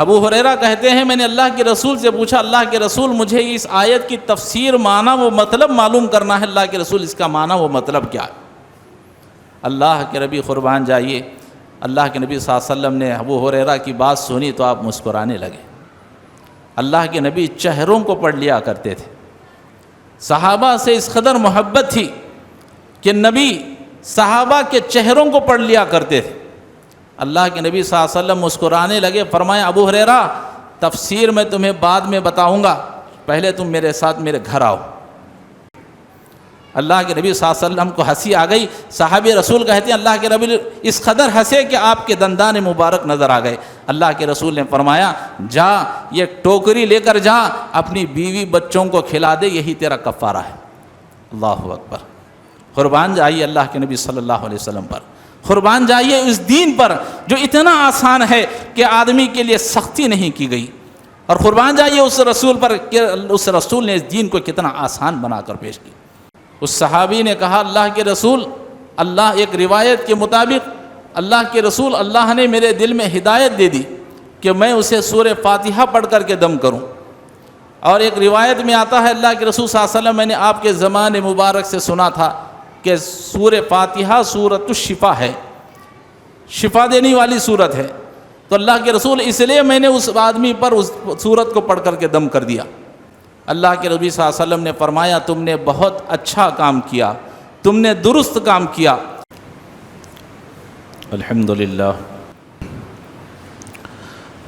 ابو ہریرہ کہتے ہیں میں نے اللہ کے رسول سے پوچھا، اللہ کے رسول مجھے اس آیت کی تفسیر معنی و مطلب معلوم کرنا ہے، اللہ کے رسول اس کا معنی و مطلب کیا ہے؟ اللہ کے نبی قربان جائیے، اللہ کے نبی صلی اللہ علیہ وسلم نے ابو ہریرہ کی بات سنی تو آپ مسکرانے لگے۔ اللہ کے نبی چہروں کو پڑھ لیا کرتے تھے، صحابہ سے اس قدر محبت تھی کہ نبی صحابہ کے چہروں کو پڑھ لیا کرتے تھے۔ اللہ کے نبی صلی اللہ علیہ وسلم مسکرانے لگے، فرمایا ابو ہریرہ تفسیر میں تمہیں بعد میں بتاؤں گا، پہلے تم میرے ساتھ میرے گھر آؤ۔ اللہ کے نبی صلی اللہ علیہ وسلم کو ہنسی آ گئی، صحابی رسول کہتے ہیں اللہ کے نبی اس قدر ہنسے کہ آپ کے دندان مبارک نظر آ گئے۔ اللہ کے رسول نے فرمایا جا یہ ٹوکری لے کر جا، اپنی بیوی بچوں کو کھلا دے، یہی تیرا کفارہ ہے۔ اللہ اکبر، قربان جائیے اللہ کے نبی صلی اللہ علیہ وسلم پر، قربان جائیے اس دین پر جو اتنا آسان ہے کہ آدمی کے لیے سختی نہیں کی گئی، اور قربان جائیے اس رسول پر کہ اس رسول نے اس دین کو کتنا آسان بنا کر پیش کی۔ اس صحابی نے کہا اللہ کے رسول، اللہ ایک روایت کے مطابق اللہ کے رسول اللہ نے میرے دل میں ہدایت دے دی کہ میں اسے سورہ فاتحہ پڑھ کر کے دم کروں، اور ایک روایت میں آتا ہے اللہ کے رسول صلی اللہ علیہ وسلم میں نے آپ کے زمان مبارک سے سنا تھا کہ سورہ فاتحہ سورۃ الشفا ہے، شفا دینے والی سورت ہے، تو اللہ کے رسول اس لیے میں نے اس آدمی پر اس سورت کو پڑھ کر کے دم کر دیا۔ اللہ کے نبی صلی اللہ علیہ وسلم نے فرمایا تم نے بہت اچھا کام کیا، تم نے درست کام کیا۔ الحمدللہ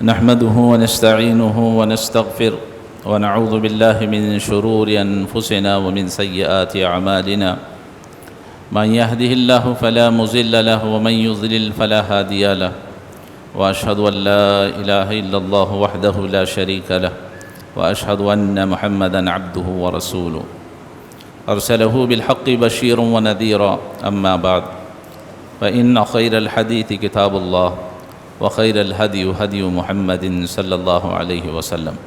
نحمده ونستعینه ونستغفر ونعوذ باللہ من شرور انفسنا ومن سیئات اعمالنا من يهده الله فلا مضل له ومن يضلل فلا هادي له واشهد ان لا اله الا الله وحده لا شريك له واشهد ان محمدا عبده ورسوله ارسله بالحق بشيرا ونذيرا اما بعد فان خير الحديث كتاب الله وخير الهدي هدي محمد صلى الله عليه وسلم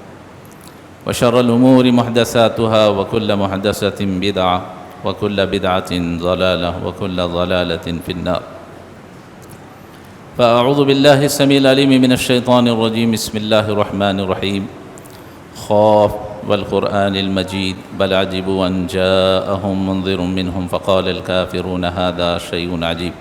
وشر الامور محدثاتها وكل محدثة بدعة وكل بدعة ضلالة وكل ضلالة في النار فأعوذ بالله السميع العليم من الشيطان الرجيم بسم الله الرحمن الرحيم خاف والقرآن المجيد بل عجبوا أن جاءهم منذر منهم فقال الكافرون هذا شيء عجيب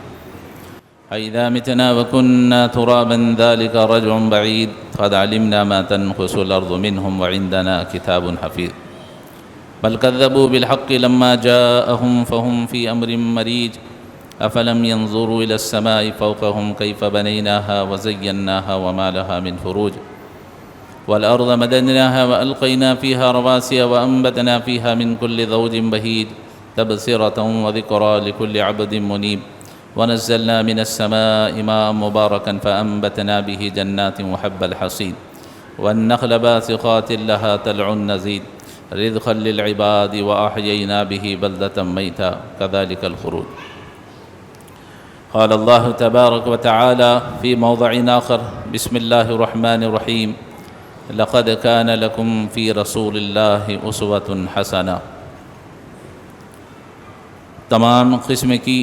أإذا متنا وكنا ترابا ذلك رجع بعيد قد علمنا ما تنقص الأرض منهم وعندنا كتاب حفيظ بل كذبوا بالحق لما جاءهم فهم في أمر مريج أفلم ينظروا إلى السماء فوقهم كيف بنيناها وزيناها وما لها من فروج والأرض مددناها وألقينا فيها رواسي وأنبتنا فيها من كل زوج بهيج تبصرة وذكرى لكل عبد منيب ونزلنا من السماء ماء مباركا فأنبتنا به جنات وحب الحصيد والنخل باسقات لها طلع نضيد رزقا للعباد وأحيينا به بلدة ميتا كذلك الخروج قال الله تبارك وتعالى في موضع آخر بسم الله الرحمن الرحيم لقد كان لكم في رسول الله أسوة حسنة۔ تمام قسم کی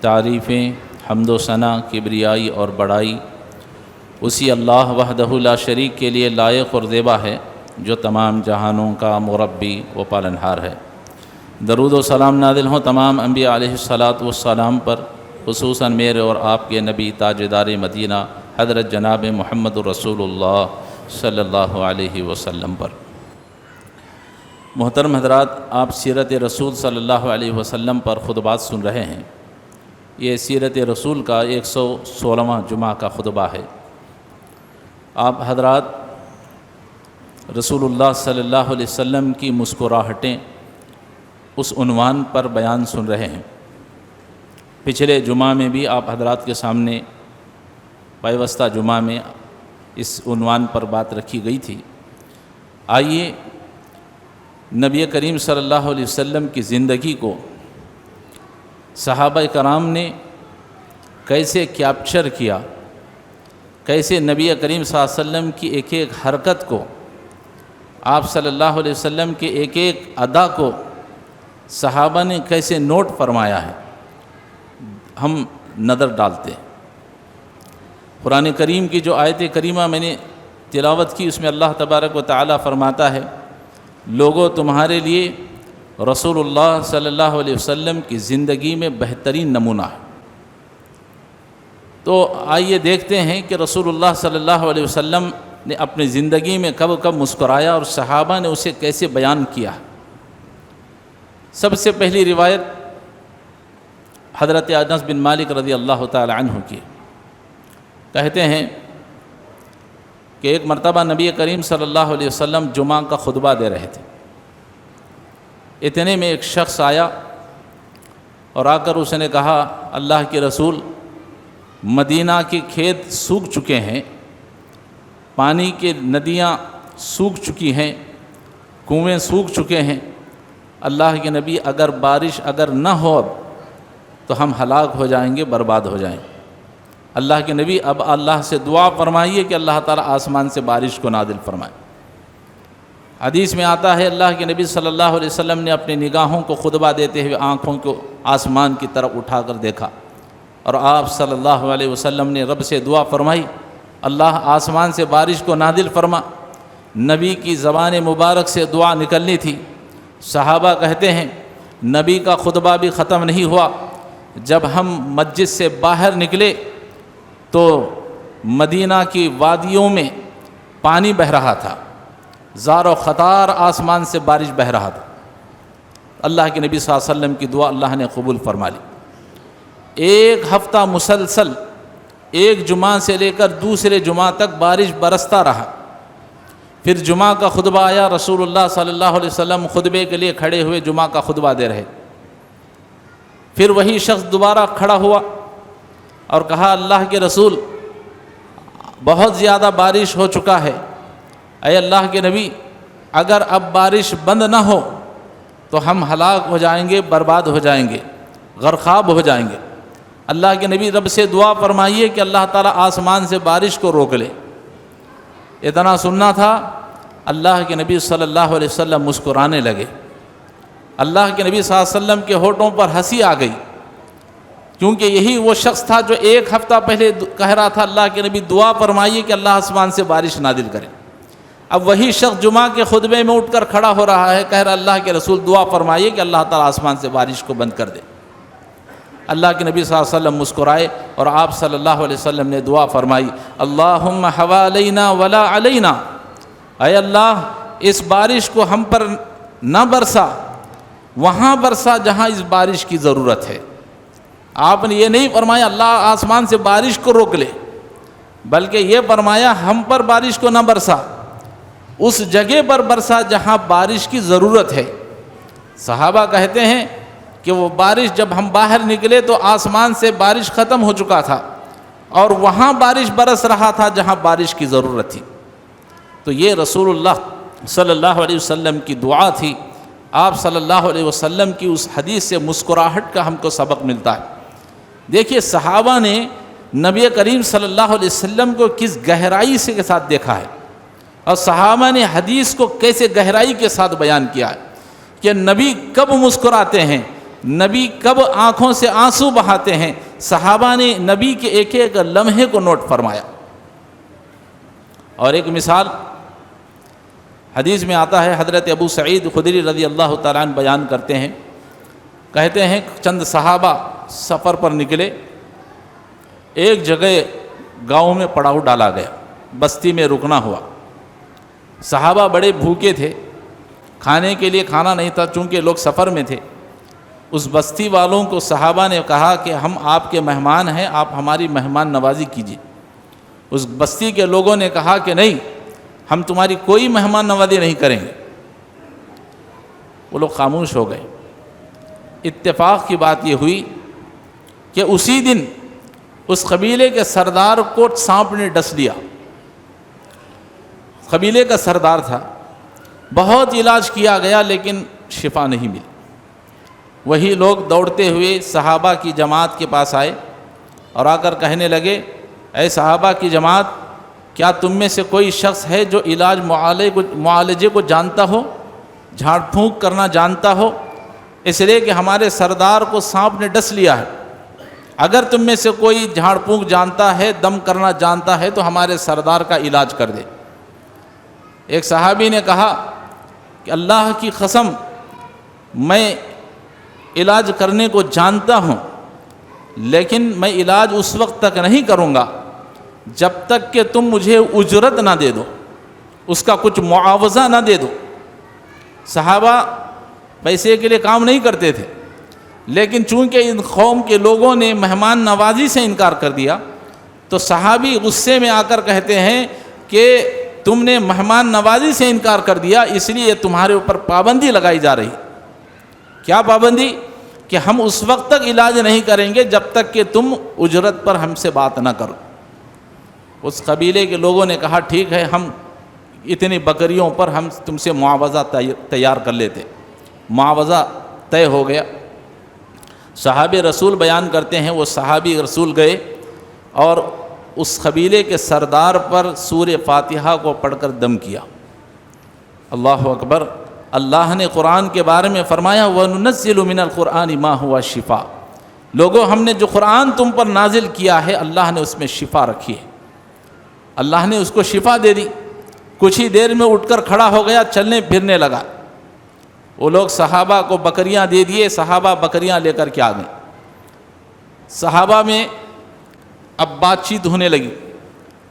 تعریفیں، حمد و ثنا، کبریائی اور بڑائی اسی اللہ وحدہ لا شریک کے لیے لائق اور زیبا ہے جو تمام جہانوں کا مربی و پالنہار ہے۔ درود و سلام نازل ہوں تمام انبیاء علیہ الصلاۃ والسلام پر، خصوصاً میرے اور آپ کے نبی تاجدار مدینہ حضرت جناب محمد رسول اللہ صلی اللہ علیہ وسلم پر۔ محترم حضرات، آپ سیرت رسول صلی اللہ علیہ وسلم پر خطبات سن رہے ہیں۔ یہ سیرت رسول کا 116واں جمعہ کا خطبہ ہے۔ آپ حضرات رسول اللہ صلی اللہ علیہ وسلم کی مسکراہٹیں اس عنوان پر بیان سن رہے ہیں۔ پچھلے جمعہ میں بھی آپ حضرات کے سامنے پیوستہ جمعہ میں اس عنوان پر بات رکھی گئی تھی۔ آئیے نبی کریم صلی اللہ علیہ وسلم کی زندگی کو صحابہ کرام نے کیسے کیپچر کیا، کیسے نبی کریم صلی اللہ علیہ وسلم کی ایک ایک حرکت کو، آپ صلی اللہ علیہ وسلم کے ایک ایک ادا کو صحابہ نے کیسے نوٹ فرمایا ہے، ہم نظر ڈالتے ہیں۔ قرآن کریم کی جو آیت کریمہ میں نے تلاوت کی، اس میں اللہ تبارک و تعالیٰ فرماتا ہے لوگوں تمہارے لیے رسول اللہ صلی اللہ علیہ وسلم کی زندگی میں بہترین نمونہ ہے۔ تو آئیے دیکھتے ہیں کہ رسول اللہ صلی اللہ علیہ وسلم نے اپنی زندگی میں کب کب مسکرایا اور صحابہ نے اسے کیسے بیان کیا۔ سب سے پہلی روایت حضرت انس بن مالک رضی اللہ تعالی عنہ کی، کہتے ہیں کہ ایک مرتبہ نبی کریم صلی اللہ علیہ وسلم جمعہ کا خطبہ دے رہے تھے، اتنے میں ایک شخص آیا اور آ کر اس نے کہا اللہ کے رسول، مدینہ کے کھیت سوکھ چکے ہیں، پانی کے ندیاں سوکھ چکی ہیں، کنویں سوکھ چکے ہیں، اللہ کے نبی اگر بارش اگر نہ ہو اب تو ہم ہلاک ہو جائیں گے، برباد ہو جائیں گے۔ اللہ کے نبی اب اللہ سے دعا فرمائیے کہ اللہ تعالیٰ آسمان سے بارش کو نازل فرمائے۔ حدیث میں آتا ہے اللہ کے نبی صلی اللہ علیہ وسلم نے اپنی نگاہوں کو خطبہ دیتے ہوئے آنکھوں کو آسمان کی طرف اٹھا کر دیکھا اور آپ صلی اللہ علیہ وسلم نے رب سے دعا فرمائی اللہ آسمان سے بارش کو نازل فرما۔ نبی کی زبان مبارک سے دعا نکلنی تھی۔ صحابہ کہتے ہیں نبی کا خطبہ بھی ختم نہیں ہوا، جب ہم مسجد سے باہر نکلے تو مدینہ کی وادیوں میں پانی بہہ رہا تھا، زار و خطار آسمان سے بارش بہہ رہا تھا۔ اللہ کے نبی صلی اللہ علیہ وسلم کی دعا اللہ نے قبول فرما لی۔ ایک ہفتہ مسلسل ایک جمعہ سے لے کر دوسرے جمعہ تک بارش برستا رہا۔ پھر جمعہ کا خطبہ آیا، رسول اللہ صلی اللہ علیہ وسلم خطبے کے لیے کھڑے ہوئے جمعہ کا خطبہ دے رہے۔ پھر وہی شخص دوبارہ کھڑا ہوا اور کہا اللہ کے رسول بہت زیادہ بارش ہو چکا ہے، اے اللہ کے نبی اگر اب بارش بند نہ ہو تو ہم ہلاک ہو جائیں گے، برباد ہو جائیں گے، غرقاب ہو جائیں گے۔ اللہ کے نبی رب سے دعا فرمائیے کہ اللہ تعالیٰ آسمان سے بارش کو روک لے۔ اتنا سننا تھا، اللہ کے نبی صلی اللہ علیہ وسلم مسکرانے لگے۔ اللہ کے نبی صلی اللہ علیہ وسلم کے ہونٹوں پر ہنسی آ گئی، کیونکہ یہی وہ شخص تھا جو ایک ہفتہ پہلے کہہ رہا تھا اللہ کے نبی دعا فرمائیے کہ اللہ آسمان سے بارش نازل کرے۔ اب وہی شخص جمعہ کے خطبے میں اٹھ کر کھڑا ہو رہا ہے، کہہ رہا اللہ کے رسول دعا فرمائیے کہ اللہ تعالیٰ آسمان سے بارش کو بند کر دے۔ اللہ کے نبی صلی اللہ علیہ وسلم مسکرائے اور آپ صلی اللہ علیہ وسلم نے دعا فرمائی اللہم حوالینا ولا علینا، اے اللہ اس بارش کو ہم پر نہ برسا، وہاں برسا جہاں اس بارش کی ضرورت ہے۔ آپ نے یہ نہیں فرمایا اللہ آسمان سے بارش کو روک لے، بلکہ یہ فرمایا ہم پر بارش کو نہ برسا، اس جگہ پر برسا جہاں بارش کی ضرورت ہے۔ صحابہ کہتے ہیں کہ وہ بارش جب ہم باہر نکلے تو آسمان سے بارش ختم ہو چکا تھا اور وہاں بارش برس رہا تھا جہاں بارش کی ضرورت تھی۔ تو یہ رسول اللہ صلی اللہ علیہ وسلم کی دعا تھی۔ آپ صلی اللہ علیہ وسلم کی اس حدیث سے مسکراہٹ کا ہم کو سبق ملتا ہے۔ دیکھیے صحابہ نے نبی کریم صلی اللہ علیہ وسلم کو کس گہرائی سے کے ساتھ دیکھا ہے، اور صحابہ نے حدیث کو کیسے گہرائی کے ساتھ بیان کیا ہے کہ نبی کب مسکراتے ہیں، نبی کب آنکھوں سے آنسو بہاتے ہیں۔ صحابہ نے نبی کے ایک ایک لمحے کو نوٹ فرمایا۔ اور ایک مثال حدیث میں آتا ہے، حضرت ابو سعید خدری رضی اللہ تعالیٰ عنہ بیان کرتے ہیں، کہتے ہیں چند صحابہ سفر پر نکلے، ایک جگہ گاؤں میں پڑاؤ ڈالا گیا، بستی میں رکنا ہوا۔ صحابہ بڑے بھوکے تھے، کھانے کے لیے کھانا نہیں تھا چونکہ لوگ سفر میں تھے۔ اس بستی والوں کو صحابہ نے کہا کہ ہم آپ کے مہمان ہیں، آپ ہماری مہمان نوازی کیجیے۔ اس بستی کے لوگوں نے کہا کہ نہیں، ہم تمہاری کوئی مہمان نوازی نہیں کریں گے۔ وہ لوگ خاموش ہو گئے۔ اتفاق کی بات یہ ہوئی کہ اسی دن اس قبیلے کے سردار کو سانپ نے ڈس لیا۔ قبیلے کا سردار تھا، بہت علاج کیا گیا لیکن شفا نہیں ملی۔ وہی لوگ دوڑتے ہوئے صحابہ کی جماعت کے پاس آئے اور آ کر کہنے لگے اے صحابہ کی جماعت، کیا تم میں سے کوئی شخص ہے جو علاج معالجے کو جانتا ہو، جھاڑ پھونک کرنا جانتا ہو؟ اس لیے کہ ہمارے سردار کو سانپ نے ڈس لیا ہے۔ اگر تم میں سے کوئی جھاڑ پھونک جانتا ہے، دم کرنا جانتا ہے تو ہمارے سردار کا علاج کر دے۔ ایک صحابی نے کہا کہ اللہ کی قسم میں علاج کرنے کو جانتا ہوں، لیکن میں علاج اس وقت تک نہیں کروں گا جب تک کہ تم مجھے اجرت نہ دے دو، اس کا کچھ معاوضہ نہ دے دو۔ صحابہ پیسے کے لیے کام نہیں کرتے تھے، لیکن چونکہ ان قوم کے لوگوں نے مہمان نوازی سے انکار کر دیا تو صحابی غصے میں آ کر کہتے ہیں کہ تم نے مہمان نوازی سے انکار کر دیا، اس لیے تمہارے اوپر پابندی لگائی جا رہی۔ کیا پابندی؟ کہ ہم اس وقت تک علاج نہیں کریں گے جب تک کہ تم اجرت پر ہم سے بات نہ کرو۔ اس قبیلے کے لوگوں نے کہا ٹھیک ہے، ہم اتنی بکریوں پر ہم تم سے معاوضہ تیار کر لیتے۔ معاوضہ طے ہو گیا۔ صحابہ رسول بیان کرتے ہیں وہ صحابی رسول گئے اور اس قبیلے کے سردار پر سورہ فاتحہ کو پڑھ کر دم کیا۔ اللہ اکبر۔ اللہ نے قرآن کے بارے میں فرمایا وَنُنَزِّلُ مِنَ الْقُرْآنِ مَا هُوَ شِفَاء۔ لوگوں ہم نے جو قرآن تم پر نازل کیا ہے اللہ نے اس میں شفا رکھی ہے، اللہ نے اس کو شفا دے دی۔ کچھ ہی دیر میں اٹھ کر کھڑا ہو گیا، چلنے پھرنے لگا۔ وہ لوگ صحابہ کو بکریاں دے دیے، صحابہ بکریاں لے کر کے آ گئے۔ صحابہ میں اب بات چیت ہونے لگی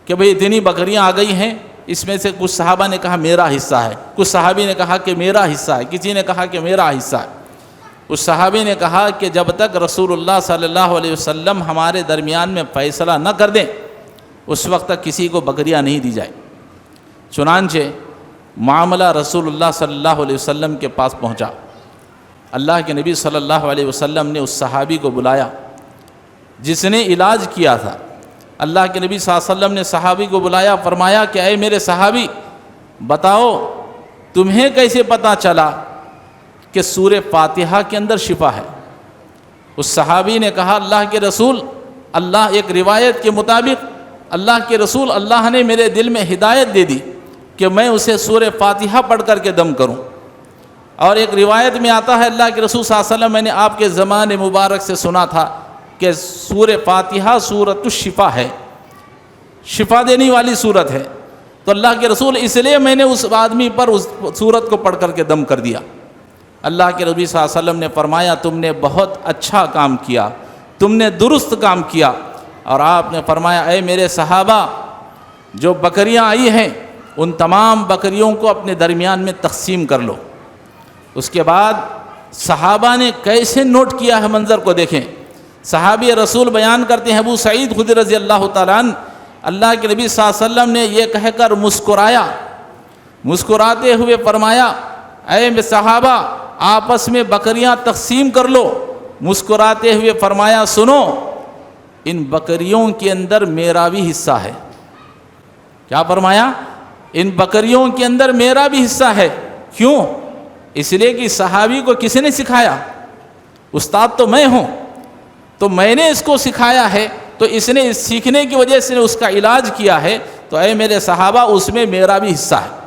کہ بھئی اتنی بکریاں آ گئی ہیں، اس میں سے کچھ صحابہ نے کہا میرا حصہ ہے، کچھ صحابی نے کہا کہ میرا حصہ ہے، کسی نے کہا کہ میرا حصہ ہے۔ اس صحابی نے کہا کہ جب تک رسول اللہ صلی اللہ علیہ وسلم ہمارے درمیان میں فیصلہ نہ کر دیں اس وقت تک کسی کو بکریاں نہیں دی جائے۔ چنانچہ معاملہ رسول اللہ صلی اللہ علیہ وسلم کے پاس پہنچا۔ اللہ کے نبی صلی اللہ علیہ وسلم نے اس صحابی کو بلایا جس نے علاج کیا تھا۔ اللہ کے نبی صلی اللہ علیہ وسلم نے صحابی کو بلایا، فرمایا کہ اے میرے صحابی بتاؤ تمہیں کیسے پتہ چلا کہ سورہ فاتحہ کے اندر شفا ہے؟ اس صحابی نے کہا اللہ کے رسول، اللہ ایک روایت کے مطابق اللہ کے رسول اللہ نے میرے دل میں ہدایت دے دی کہ میں اسے سورہ فاتحہ پڑھ کر کے دم کروں۔ اور ایک روایت میں آتا ہے اللہ کے رسول صلی اللہ علیہ وسلم میں نے آپ کے زمان مبارک سے سنا تھا کہ سورہ فاتحہ سورۃ الشفا ہے، شفا دینے والی سورت ہے۔ تو اللہ کے رسول اس لیے میں نے اس آدمی پر اس سورت کو پڑھ کر کے دم کر دیا۔ اللہ کے نبی صلی اللہ علیہ وسلم نے فرمایا تم نے بہت اچھا کام کیا، تم نے درست کام کیا۔ اور آپ نے فرمایا اے میرے صحابہ جو بکریاں آئی ہیں ان تمام بکریوں کو اپنے درمیان میں تقسیم کر لو۔ اس کے بعد صحابہ نے کیسے نوٹ کیا ہے، منظر کو دیکھیں۔ صحابی رسول بیان کرتے ہیں ابو سعید خدری رضی اللہ تعالیٰ عنہ، اللہ کے نبی صلی اللہ علیہ وسلم نے یہ کہہ کر مسکرایا، مسکراتے ہوئے فرمایا اے صحابہ آپس میں بکریاں تقسیم کر لو۔ مسکراتے ہوئے فرمایا سنو ان بکریوں کے اندر میرا بھی حصہ ہے۔ کیا فرمایا؟ ان بکریوں کے اندر میرا بھی حصہ ہے۔ کیوں؟ اس لیے کہ صحابی کو کس نے سکھایا؟ استاد تو میں ہوں، تو میں نے اس کو سکھایا ہے، تو اس نے اس سیکھنے کی وجہ سے اس کا علاج کیا ہے، تو اے میرے صحابہ اس میں میرا بھی حصہ ہے۔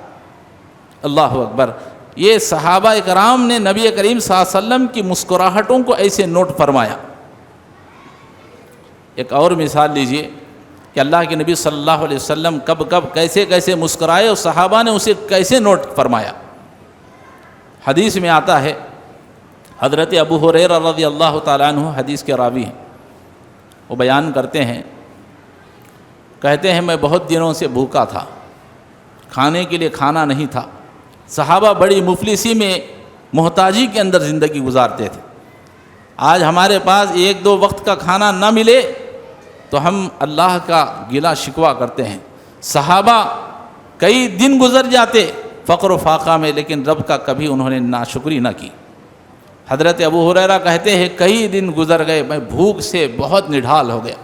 اللہ اکبر۔ یہ صحابہ اکرام نے نبی کریم صلی اللہ علیہ وسلم کی مسکراہٹوں کو ایسے نوٹ فرمایا۔ ایک اور مثال لیجئے کہ اللہ کے نبی صلی اللہ علیہ وسلم کب کب کیسے کیسے مسکرائے اور صحابہ نے اسے کیسے نوٹ فرمایا۔ حدیث میں آتا ہے، حضرت ابو ہریرہ رضی اللہ تعالیٰ عنہ حدیث کے راوی ہیں، وہ بیان کرتے ہیں، کہتے ہیں میں بہت دنوں سے بھوکا تھا، کھانے کے لیے کھانا نہیں تھا۔ صحابہ بڑی مفلسی میں محتاجی کے اندر زندگی گزارتے تھے۔ آج ہمارے پاس ایک دو وقت کا کھانا نہ ملے تو ہم اللہ کا گلہ شکوہ کرتے ہیں۔ صحابہ کئی دن گزر جاتے فقر و فاقہ میں، لیکن رب کا کبھی انہوں نے ناشکری نہ کی۔ حضرت ابو ہریرہ کہتے ہیں کئی دن گزر گئے، میں بھوک سے بہت نڈھال ہو گیا۔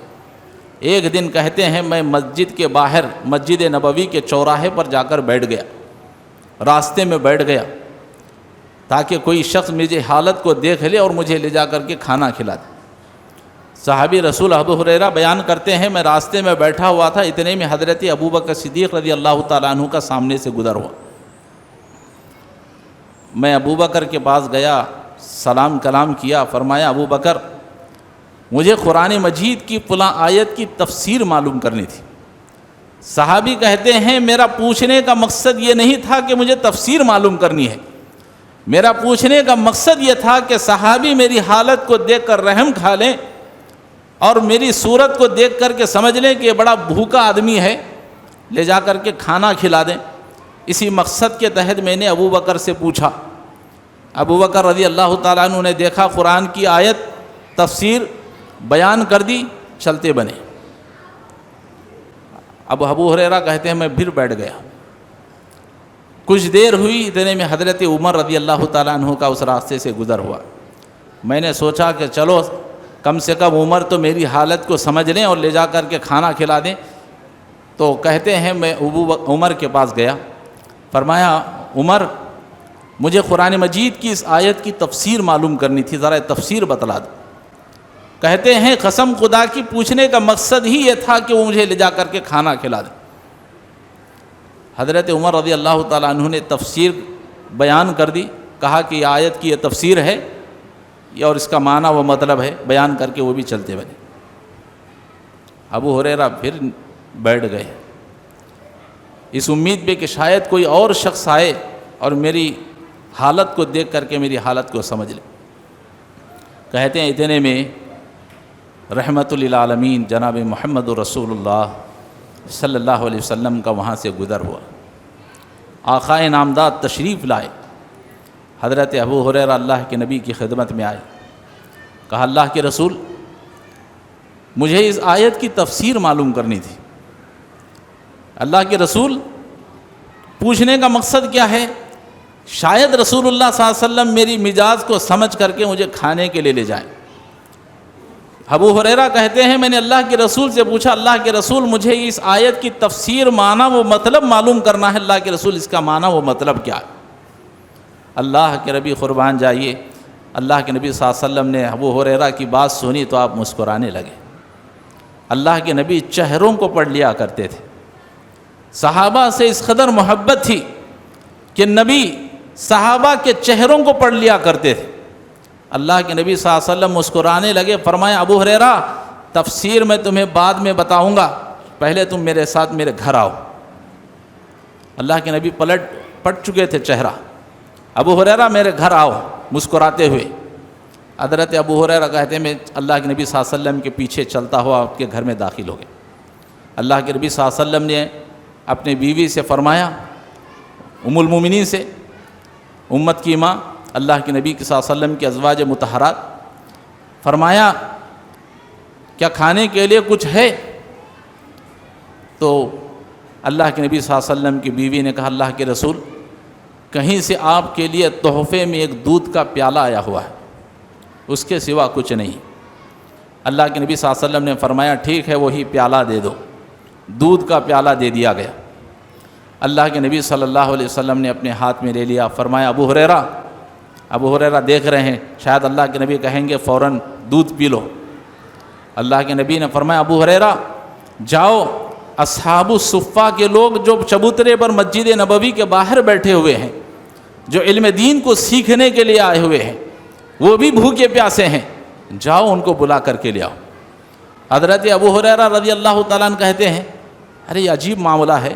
ایک دن کہتے ہیں میں مسجد کے باہر مسجد نبوی کے چوراہے پر جا کر بیٹھ گیا، راستے میں بیٹھ گیا تاکہ کوئی شخص مجھے حالت کو دیکھ لے اور مجھے لے جا کر کے کھانا کھلا دے۔ صحابی رسول ابو ہریرہ بیان کرتے ہیں میں راستے میں بیٹھا ہوا تھا، اتنے میں حضرت ابوبکر صدیق رضی اللہ تعالیٰ عنہ کا سامنے سے گزر ہوا۔ میں ابوبکر کے پاس گیا، سلام کلام کیا، فرمایا ابوبکر مجھے قرآن مجید کی فلاں آیت کی تفسیر معلوم کرنی تھی۔ صحابی کہتے ہیں میرا پوچھنے کا مقصد یہ نہیں تھا کہ مجھے تفسیر معلوم کرنی ہے، میرا پوچھنے کا مقصد یہ تھا کہ صحابی میری حالت کو دیکھ کر رحم کھا لیں اور میری صورت کو دیکھ کر کے سمجھ لیں کہ یہ بڑا بھوکا آدمی ہے، لے جا کر کے کھانا کھلا دیں۔ اسی مقصد کے تحت میں نے ابو بکر سے پوچھا۔ ابو بکر رضی اللہ تعالیٰ عنہ نے دیکھا قرآن کی آیت تفسیر بیان کر دی، چلتے بنے۔ اب ابو ہریرہ کہتے ہیں میں پھر بیٹھ گیا، کچھ دیر ہوئی، اتنے میں حضرت عمر رضی اللہ تعالیٰ عنہ کا اس راستے سے گزر ہوا۔ میں نے سوچا کہ چلو کم سے کم عمر تو میری حالت کو سمجھ لیں اور لے جا کر کے کھانا کھلا دیں۔ تو کہتے ہیں میں عمر کے پاس گیا، فرمایا عمر مجھے قرآن مجید کی اس آیت کی تفسیر معلوم کرنی تھی، ذرا تفسیر بتلا دو۔ کہتے ہیں قسم خدا کی پوچھنے کا مقصد ہی یہ تھا کہ وہ مجھے لے جا کر کے کھانا کھلا دیں۔ حضرت عمر رضی اللہ تعالیٰ عنہ نے تفسیر بیان کر دی، کہا کہ یہ آیت کی یہ تفسیر ہے اور اس کا معنی و مطلب ہے، بیان کر کے وہ بھی چلتے بنے۔ ابو ہریرہ پھر بیٹھ گئے اس امید پہ کہ شاید کوئی اور شخص آئے اور میری حالت کو دیکھ کر کے میری حالت کو سمجھ لے۔ کہتے ہیں اتنے میں رحمت للعالمین جناب محمد رسول اللہ صلی اللہ علیہ وسلم کا وہاں سے گزر ہوا۔ آقا نامدار تشریف لائے۔ حضرت ابو ہریرہ اللہ کے نبی کی خدمت میں آئے، کہا اللہ کے رسول مجھے اس آیت کی تفسیر معلوم کرنی تھی۔ اللہ کے رسول پوچھنے کا مقصد کیا ہے؟ شاید رسول اللہ صلی اللہ علیہ وسلم میری مزاج کو سمجھ کر کے مجھے کھانے کے لیے لے جائیں۔ ابو ہریرہ کہتے ہیں میں نے اللہ کے رسول سے پوچھا اللہ کے رسول مجھے اس آیت کی تفسیر معنی و مطلب معلوم کرنا ہے، اللہ کے رسول اس کا معنی و مطلب کیا ہے؟ اللہ کے نبی قربان جائیے، اللہ کے نبی صلی اللہ علیہ وسلم نے ابو ہریرہ کی بات سنی تو آپ مسکرانے لگے۔ اللہ کے نبی چہروں کو پڑھ لیا کرتے تھے، صحابہ سے اس قدر محبت تھی کہ نبی صحابہ کے چہروں کو پڑھ لیا کرتے تھے۔ اللہ کے نبی صلی اللہ علیہ وسلم مسکرانے لگے، فرمایا ابو ہریرہ تفسیر میں تمہیں بعد میں بتاؤں گا، پہلے تم میرے ساتھ میرے گھر آؤ۔ اللہ کے نبی پلٹ چکے تھے چہرہ، ابو ہریرہ میرے گھر آؤ، مسکراتے ہوئے۔ حضرت ابو ہریرہ کہتے ہیں میں اللہ کے نبی صلی اللہ علیہ وسلم کے پیچھے چلتا ہوا آپ کے گھر میں داخل ہو گئے۔ اللہ کے نبی صلی اللہ علیہ وسلم نے اپنی بیوی سے فرمایا، ام المومنین سے، امت کی ماں اللہ کے نبی صلی اللہ علیہ وسلم کے ازواج مطہرات، فرمایا کیا کھانے کے لیے کچھ ہے؟ تو اللہ کے نبی صلی اللہ علیہ وسلم کی بیوی نے کہا اللہ کے رسول کہیں سے آپ کے لیے تحفے میں ایک دودھ کا پیالہ آیا ہوا ہے، اس کے سوا کچھ نہیں۔ اللہ کے نبی صلی اللہ علیہ وسلم نے فرمایا ٹھیک ہے وہی پیالہ دے دو۔ دودھ کا پیالہ دے دیا گیا۔ اللہ کے نبی صلی اللہ علیہ وسلم نے اپنے ہاتھ میں لے لیا، فرمایا ابو ہریرہ دیکھ رہے ہیں شاید اللہ کے نبی کہیں گے فوراً دودھ پی لو۔ اللہ کے نبی نے فرمایا ابو ہریرہ جاؤ، اصحاب الصفہ کے لوگ جو چبوترے پر مسجد نبوی کے باہر بیٹھے ہوئے ہیں، جو علم دین کو سیکھنے کے لیے آئے ہوئے ہیں، وہ بھی بھوکے پیاسے ہیں، جاؤ ان کو بلا کر کے لے آؤ۔ حضرت ابو ہریرہ رضی اللہ تعالیٰ عنہ کہتے ہیں ارے یہ عجیب معاملہ ہے،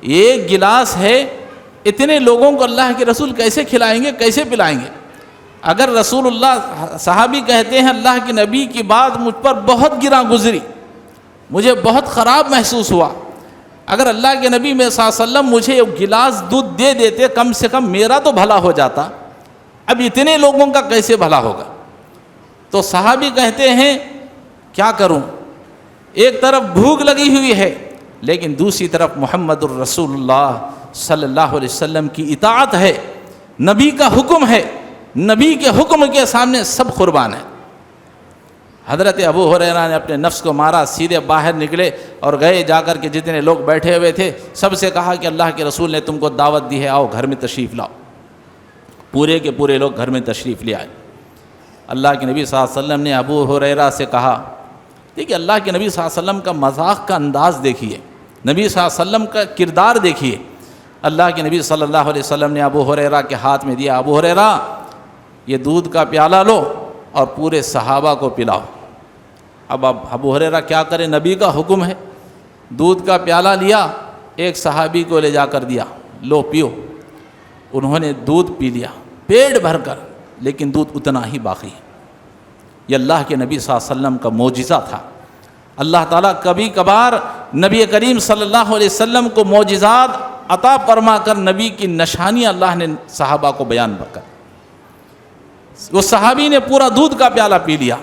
ایک گلاس ہے، اتنے لوگوں کو اللہ کے رسول کیسے کھلائیں گے، کیسے پلائیں گے؟ اگر رسول اللہ، صحابی کہتے ہیں اللہ کے نبی کی بات مجھ پر بہت گراں گزری، مجھے بہت خراب محسوس ہوا، اگر اللہ کے نبی میں صلی اللہ علیہ وسلم مجھے ایک گلاس دودھ دے دیتے کم سے کم میرا تو بھلا ہو جاتا، اب اتنے لوگوں کا کیسے بھلا ہوگا؟ تو صحابی کہتے ہیں کیا کروں، ایک طرف بھوک لگی ہوئی ہے لیکن دوسری طرف محمد الرسول اللہ صلی اللہ علیہ وسلم کی اطاعت ہے، نبی کا حکم ہے، نبی کے حکم کے سامنے سب قربان ہیں۔ حضرت ابو ہریرہ نے اپنے نفس کو مارا، سیدھے باہر نکلے اور گئے، جا کر کے جتنے لوگ بیٹھے ہوئے تھے سب سے کہا کہ اللہ کے رسول نے تم کو دعوت دی ہے، آؤ گھر میں تشریف لاؤ۔ پورے کے پورے لوگ گھر میں تشریف لے آئے۔ اللہ کے نبی صلی اللہ علیہ وسلم نے ابو ہریرہ سے کہا، دیکھیے اللہ کے نبی صلی اللہ علیہ وسلم کا مذاق کا انداز دیکھیے، نبی صلی اللہ علیہ وسلم کا کردار دیکھیے۔ اللہ کے نبی صلی اللہ علیہ وسلم نے ابو ہریرہ کے ہاتھ میں دیا، ابو ہریرہ یہ دودھ کا پیالہ لو اور پورے صحابہ کو پلاؤ۔ اب ابو ہریرہ کیا کرے، نبی کا حکم ہے، دودھ کا پیالہ لیا، ایک صحابی کو لے جا کر دیا، لو پیو۔ انہوں نے دودھ پی لیا پیٹ بھر کر، لیکن دودھ اتنا ہی باقی ہے۔ یہ اللہ کے نبی صلی اللہ علیہ وسلم کا معجزہ تھا۔ اللہ تعالیٰ کبھی کبھار نبی کریم صلی اللہ علیہ وسلم کو معجزات عطا فرما کر نبی کی نشانیاں اللہ نے صحابہ کو بیان کر۔ وہ صحابی نے پورا دودھ کا پیالہ پی لیا،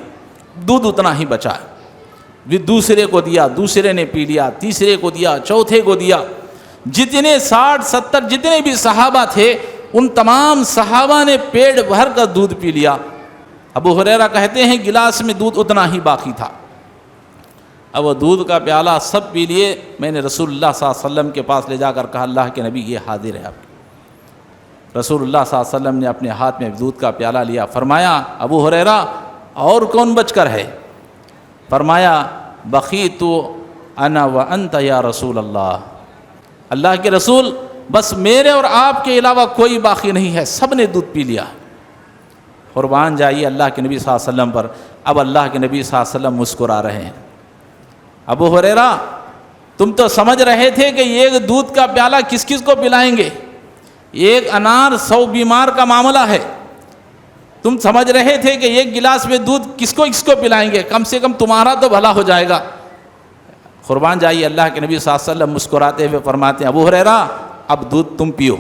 دودھ اتنا ہی بچا ہے، بھی دوسرے کو دیا، دوسرے نے پی لیا، تیسرے کو دیا، چوتھے کو دیا۔ جتنے 60-70 جتنے بھی صحابہ تھے، ان تمام صحابہ نے پیٹ بھر کر دودھ پی لیا۔ ابو ہریرہ کہتے ہیں گلاس میں دودھ اتنا ہی باقی تھا۔ اب وہ دودھ کا پیالہ سب پی لیے، میں نے رسول اللہ صلی اللہ علیہ وسلم کے پاس لے جا کر کہا اللہ کے نبی یہ حاضر ہے آپ۔ رسول اللہ صلی اللہ علیہ وسلم نے اپنے ہاتھ میں دودھ کا پیالہ لیا، فرمایا ابو ہریرہ اور کون بچ کر ہے؟ فرمایا بقیت انا وانت یا رسول اللہ، اللہ کے رسول بس میرے اور آپ کے علاوہ کوئی باقی نہیں ہے، سب نے دودھ پی لیا۔ قربان جائیے اللہ کے نبی صلی اللہ علیہ وسلم پر۔ اب اللہ کے نبی صلی اللہ علیہ وسلم مسکرا رہے ہیں۔ ابو ہریرہ تم تو سمجھ رہے تھے کہ یہ دودھ کا پیالہ کس کس کو پلائیں گے، ایک انار 100 بیمار کا معاملہ ہے، تم سمجھ رہے تھے کہ ایک گلاس میں دودھ کس کو پلائیں گے، کم سے کم تمہارا تو بھلا ہو جائے گا۔ قربان جائیے اللہ کے نبی صلی اللہ علیہ وسلم مسکراتے ہوئے فرماتے ہیں ابو ہریرہ اب دودھ تم پیو۔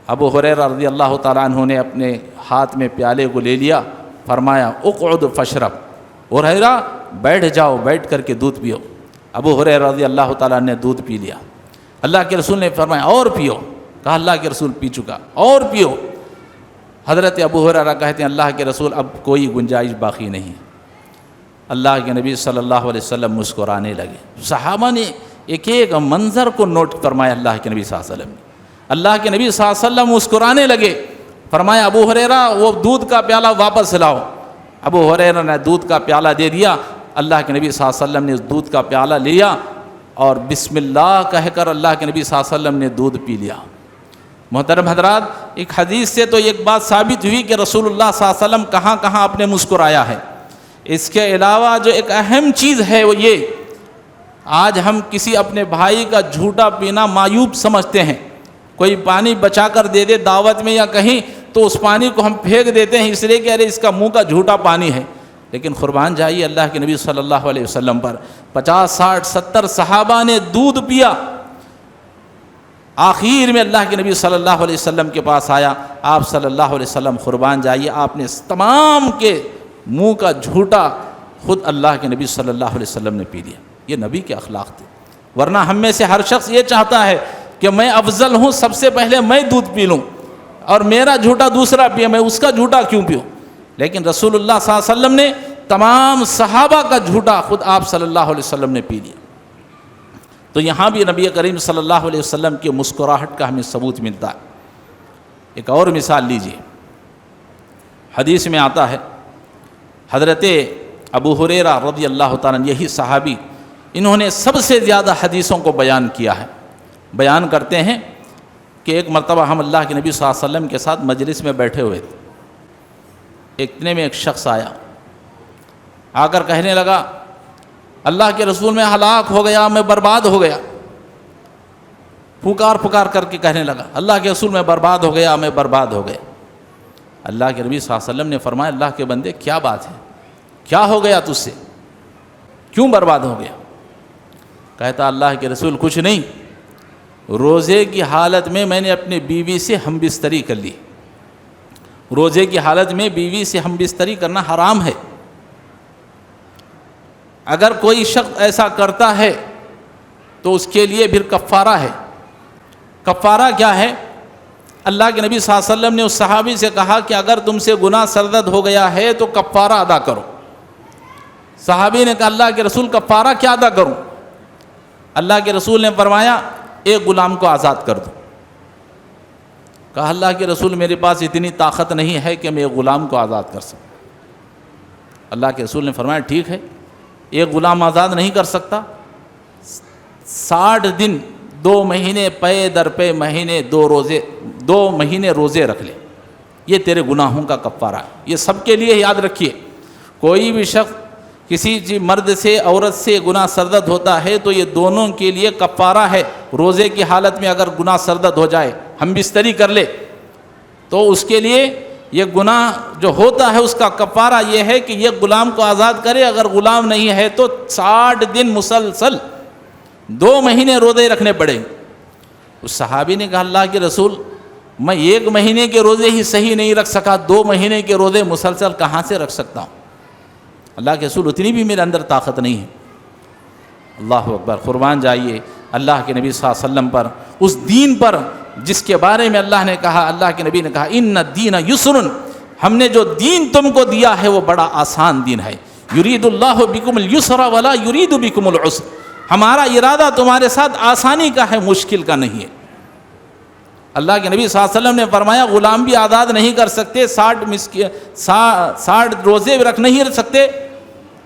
ابو ہریرہ رضی اللہ تعالیٰ عنہ نے اپنے ہاتھ میں پیالے کو لے لیا، فرمایا اقعد فاشرب، ہریرہ بیٹھ جاؤ، بیٹھ کر کے دودھ پیو۔ ابو ہریرہ رضی اللہ تعالیٰ نے دودھ پی لیا۔ اللہ کے رسول نے فرمایا اور پیو، کہا اللہ کے رسول پی چکا، اور پیو۔ حضرت ابو ہریرہ کہتے ہیں اللہ کے رسول اب کوئی گنجائش باقی نہیں۔ اللہ کے نبی صلی اللہ علیہ وسلم مسکرانے لگے۔ صحابہ نے ایک ایک منظر کو نوٹ فرمایا اللہ کے نبی صلی اللہ علیہ وسلم نے۔ اللہ کے نبی صلی اللہ علیہ وسلم مسکرانے لگے، فرمایا ابو ہریرہ وہ دودھ کا پیالہ واپس لاؤ۔ ابو ہریرہ نے دودھ کا پیالہ دے دیا۔ اللہ کے نبی صلی اللہ علیہ وسلم نے اس دودھ کا پیالہ لیا اور بسم اللہ کہہ کر اللہ کے نبی صلی اللہ علیہ وسلم نے دودھ پی لیا۔ محترم حضرات، ایک حدیث سے تو ایک بات ثابت ہوئی کہ رسول اللہ صلی اللہ علیہ وسلم کہاں کہاں اپنے مسکرایا ہے۔ اس کے علاوہ جو ایک اہم چیز ہے وہ یہ، آج ہم کسی اپنے بھائی کا جھوٹا پینا معیوب سمجھتے ہیں۔ کوئی پانی بچا کر دے دے دعوت میں یا کہیں تو اس پانی کو ہم پھینک دیتے ہیں اس لیے کہ ارے اس کا منہ کا جھوٹا پانی ہے۔ لیکن قربان جائیے اللہ کے نبی صلی اللہ علیہ وسلم پر 50 60 70 صحابہ نے دودھ پیا۔ آخر میں اللہ کے نبی صلی اللہ علیہ وسلم کے پاس آیا، آپ صلی اللہ علیہ وسلم قربان جائیے آپ نے تمام کے منہ کا جھوٹا خود اللہ کے نبی صلی اللہ علیہ وسلم نے پی لیا۔ یہ نبی کے اخلاق تھے، ورنہ ہم میں سے ہر شخص یہ چاہتا ہے کہ میں افضل ہوں، سب سے پہلے میں دودھ پی لوں اور میرا جھوٹا دوسرا پیے، میں اس کا جھوٹا کیوں پیوں؟ لیکن رسول اللہ صلی اللہ علیہ وسلم نے تمام صحابہ کا جھوٹا خود آپ صلی اللہ علیہ وسلم نے پی لیا۔ تو یہاں بھی نبی کریم صلی اللہ علیہ وسلم کی مسکراہٹ کا ہمیں ثبوت ملتا ہے۔ ایک اور مثال لیجیے، حدیث میں آتا ہے حضرت ابو ہریرہ رضی اللہ تعالیٰ عنہ، یہی صحابی، انہوں نے سب سے زیادہ حدیثوں کو بیان کیا ہے۔ بیان کرتے ہیں کہ ایک مرتبہ ہم اللہ کے نبی صلی اللہ علیہ وسلم کے ساتھ مجلس میں بیٹھے ہوئے تھے، اتنے میں ایک شخص آیا، آ کر کہنے لگا اللہ کے رسول میں ہلاک ہو گیا، میں برباد ہو گیا۔ پکار کر کے کہنے لگا اللہ کے رسول میں برباد ہو گیا، میں برباد ہو گیا۔ اللہ کے نبی صلی اللہ علیہ وسلم نے فرمایا اللہ کے بندے کیا بات ہے، کیا ہو گیا تجھ سے، کیوں برباد ہو گیا؟ کہتا اللہ کے رسول کچھ نہیں، روزے کی حالت میں نے اپنی بیوی سے ہم بستری کر لی۔ روزے کی حالت میں بیوی سے ہم بستری کرنا حرام ہے۔ اگر کوئی شخص ایسا کرتا ہے تو اس کے لیے پھر کفارہ ہے۔ کفارہ کیا ہے؟ اللہ کے نبی صلی اللہ علیہ وسلم نے اس صحابی سے کہا کہ اگر تم سے گناہ سرزد ہو گیا ہے تو کفارہ ادا کرو۔ صحابی نے کہا اللہ کے رسول کفارہ کیا ادا کروں؟ اللہ کے رسول نے فرمایا ایک غلام کو آزاد کر دو۔ کہا اللہ کے رسول میرے پاس اتنی طاقت نہیں ہے کہ میں ایک غلام کو آزاد کر سکوں۔ اللہ کے رسول نے فرمایا ٹھیک ہے، ایک غلام آزاد نہیں کر سکتا، 60 دن 2 مہینے پے در پے مہینے 2 مہینے روزے رکھ لے، یہ تیرے گناہوں کا کفارہ ہے۔ یہ سب کے لیے یاد رکھیے، کوئی بھی شخص کسی مرد سے عورت سے گناہ سرزد ہوتا ہے تو یہ دونوں کے لیے کفارہ ہے۔ روزے کی حالت میں اگر گناہ سرزد ہو جائے، ہم بستری کر لے، تو اس کے لیے یہ گناہ جو ہوتا ہے اس کا کفارہ یہ ہے کہ یہ غلام کو آزاد کرے۔ اگر غلام نہیں ہے تو 60 دن مسلسل 2 مہینے روزے رکھنے پڑیں۔ اس صحابی نے کہا اللہ کے رسول، میں 1 مہینے کے روزے ہی صحیح نہیں رکھ سکا، 2 مہینے کے روزے مسلسل کہاں سے رکھ سکتا ہوں؟ اللہ کے رسول اتنی بھی میرے اندر طاقت نہیں ہے۔ اللہ اکبر، قربان جائیے اللہ کے نبی صلی اللہ علیہ وسلم پر، اس دین پر جس کے بارے میں اللہ نے کہا، اللہ کے نبی نے کہا ان الدین یسر، ہم نے جو دین تم کو دیا ہے وہ بڑا آسان دین ہے۔ یرید اللہ بکم اليسر ولا یرید بکم العسر، ہمارا ارادہ تمہارے ساتھ آسانی کا ہے، مشکل کا نہیں ہے۔ اللہ کے نبی صلی اللہ علیہ وسلم نے فرمایا غلام بھی آزاد نہیں کر سکتے، 60 روزے بھی رکھ نہیں رکھ سکتے،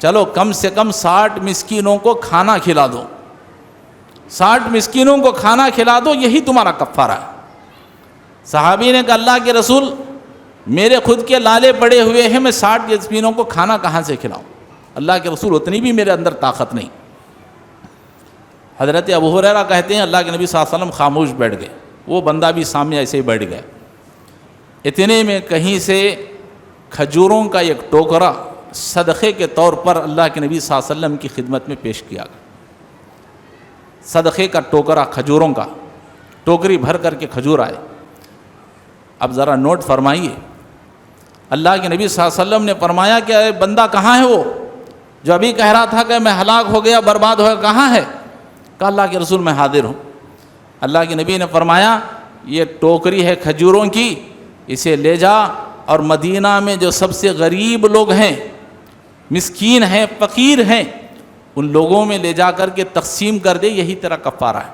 چلو کم سے کم 60 مسکینوں کو کھانا کھلا دو، 60 مسکینوں کو کھانا کھلا دو، یہی تمہارا کفارہ ہے۔ صحابی نے کہا اللہ کے رسول، میرے خود کے لالے پڑے ہوئے ہیں، میں 60 مسکینوں کو کھانا کہاں سے کھلاؤں؟ اللہ کے رسول اتنی بھی میرے اندر طاقت نہیں۔ حضرت ابو ہریرہ کہتے ہیں اللہ کے نبی صلی اللہ علیہ وسلم خاموش بیٹھ گئے، وہ بندہ بھی سامنے ایسے ہی بیٹھ گیا۔ اتنے میں کہیں سے کھجوروں کا ایک ٹوکرا صدقے کے طور پر اللہ کے نبی صلی اللہ علیہ وسلم کی خدمت میں پیش کیا گیا۔ صدقے کا ٹوکرا، کھجوروں کا ٹوکری بھر کر کے کھجور آئے۔ اب ذرا نوٹ فرمائیے، اللہ کے نبی صلی اللہ علیہ وسلم نے فرمایا کہ اے بندہ کہاں ہے وہ جو ابھی کہہ رہا تھا کہ میں ہلاک ہو گیا، برباد ہو گیا، کہاں ہے؟ کہا اللہ کے رسول میں حاضر ہوں۔ اللہ کے نبی نے فرمایا یہ ٹوکری ہے کھجوروں کی، اسے لے جا اور مدینہ میں جو سب سے غریب لوگ ہیں، مسکین ہیں، فقیر ہیں، ان لوگوں میں لے جا کر کے تقسیم کر دے، یہی تیرا کفارہ ہے۔